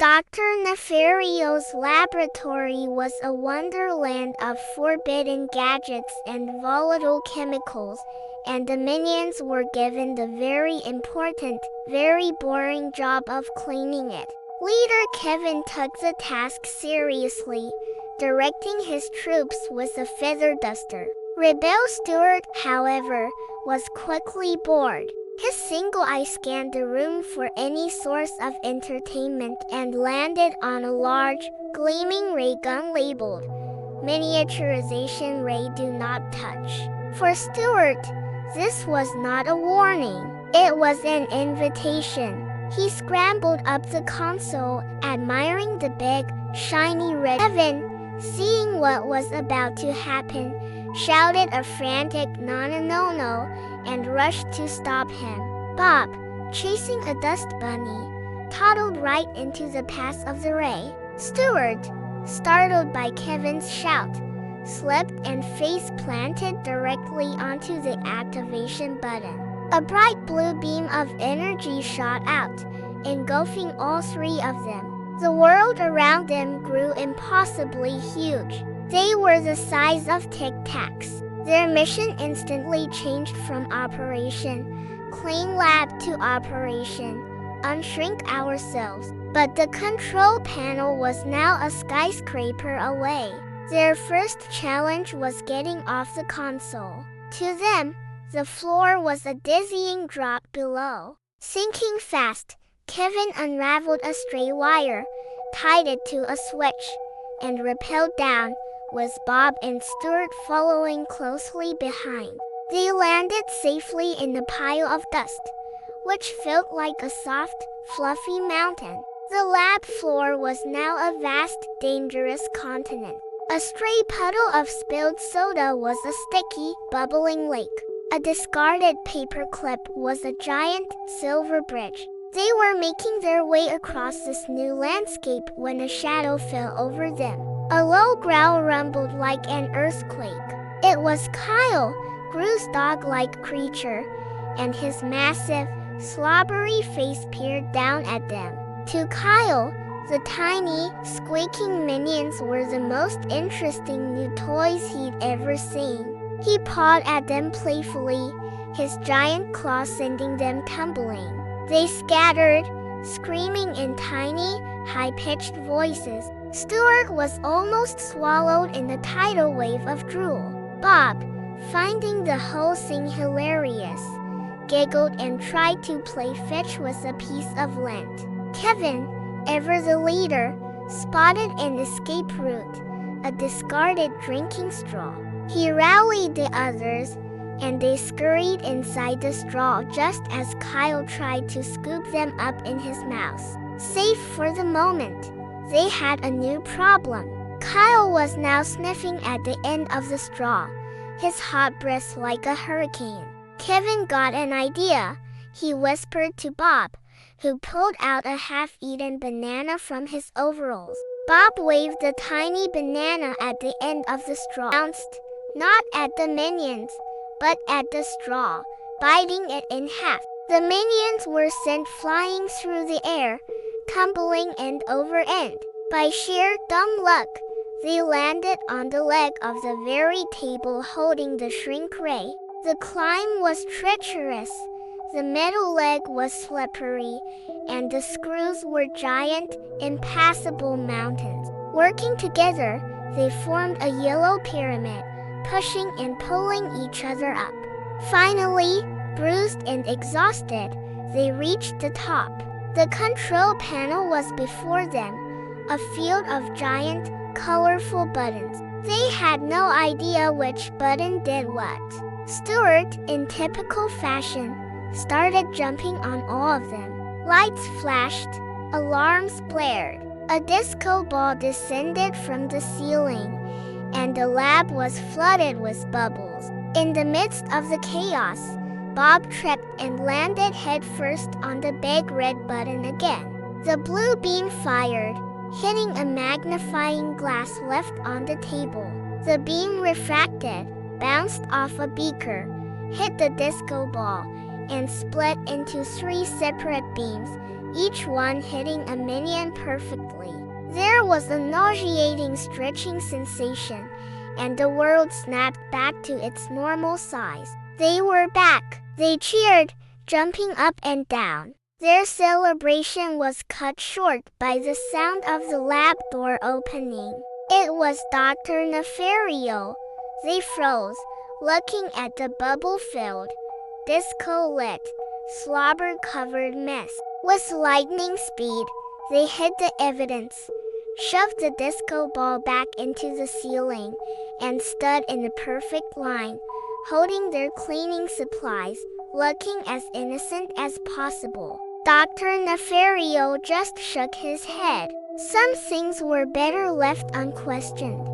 Dr. Nefario's laboratory was a wonderland of forbidden gadgets and volatile chemicals, and the minions were given the very important, very boring job of cleaning it. Leader Kevin took the task seriously, directing his troops with a feather duster. Rebel Stewart, however, was quickly bored. His single eye scanned the room for any source of entertainment and landed on a large, gleaming ray gun labeled, "Miniaturization Ray Do Not Touch." For Stewart, this was not a warning. It was an invitation. He scrambled up the console, admiring the big, shiny red. Kevin, seeing what was about to happen, shouted a frantic no, and rushed to stop him. Bob, chasing a dust bunny, toddled right into the path of the ray. Stewart, startled by Kevin's shout, slipped and face planted directly onto the activation button. A bright blue beam of energy shot out, engulfing all three of them. The world around them grew impossibly huge. They were the size of tic-tacs. Their mission instantly changed from Operation Clean Lab to Operation Unshrink Ourselves. But the control panel was now a skyscraper away. Their first challenge was getting off the console. To them, the floor was a dizzying drop below. Sinking fast, Kevin unraveled a stray wire, tied it to a switch, and rappelled down, with Bob and Stewart following closely behind. They landed safely in the pile of dust, which felt like a soft, fluffy mountain. The lab floor was now a vast, dangerous continent. A stray puddle of spilled soda was a sticky, bubbling lake. A discarded paperclip was a giant, silver bridge. They were making their way across this new landscape when a shadow fell over them. A low growl rumbled like an earthquake. It was Kyle, Gru's dog-like creature, and his massive, slobbery face peered down at them. To Kyle, the tiny, squeaking minions were the most interesting new toys he'd ever seen. He pawed at them playfully, his giant claws sending them tumbling. They scattered, screaming in tiny, high-pitched voices. Stewart was almost swallowed in the tidal wave of drool. Bob, finding the whole thing hilarious, giggled and tried to play fetch with a piece of lint. Kevin, ever the leader, spotted an escape route, a discarded drinking straw. He rallied the others, and they scurried inside the straw just as Kyle tried to scoop them up in his mouth. Safe for the moment, they had a new problem. Kyle was now sniffing at the end of the straw, his hot breath like a hurricane. Kevin got an idea. He whispered to Bob, who pulled out a half-eaten banana from his overalls. Bob waved the tiny banana at the end of the straw, bounced, not at the minions, but at the straw, biting it in half. The minions were sent flying through the air, tumbling end over end. By sheer dumb luck, they landed on the leg of the very table holding the shrink ray. The climb was treacherous, the metal leg was slippery, and the screws were giant, impassable mountains. Working together, they formed a yellow pyramid, pushing and pulling each other up. Finally, bruised and exhausted, they reached the top. The control panel was before them, a field of giant, colorful buttons. They had no idea which button did what. Stewart, in typical fashion, started jumping on all of them. Lights flashed, alarms blared. A disco ball descended from the ceiling, and the lab was flooded with bubbles. In the midst of the chaos, Bob tripped and landed headfirst on the big red button again. The blue beam fired, hitting a magnifying glass left on the table. The beam refracted, bounced off a beaker, hit the disco ball, and split into 3 separate beams, each one hitting a minion perfectly. There was a nauseating stretching sensation, and the world snapped back to its normal size. They were back. They cheered, jumping up and down. Their celebration was cut short by the sound of the lab door opening. It was Dr. Nefario. They froze, looking at the bubble-filled, disco-lit, slobber-covered mess. With lightning speed, they hid the evidence, shoved the disco ball back into the ceiling, and stood in a perfect line, holding their cleaning supplies, looking as innocent as possible. Dr. Nefario just shook his head. Some things were better left unquestioned.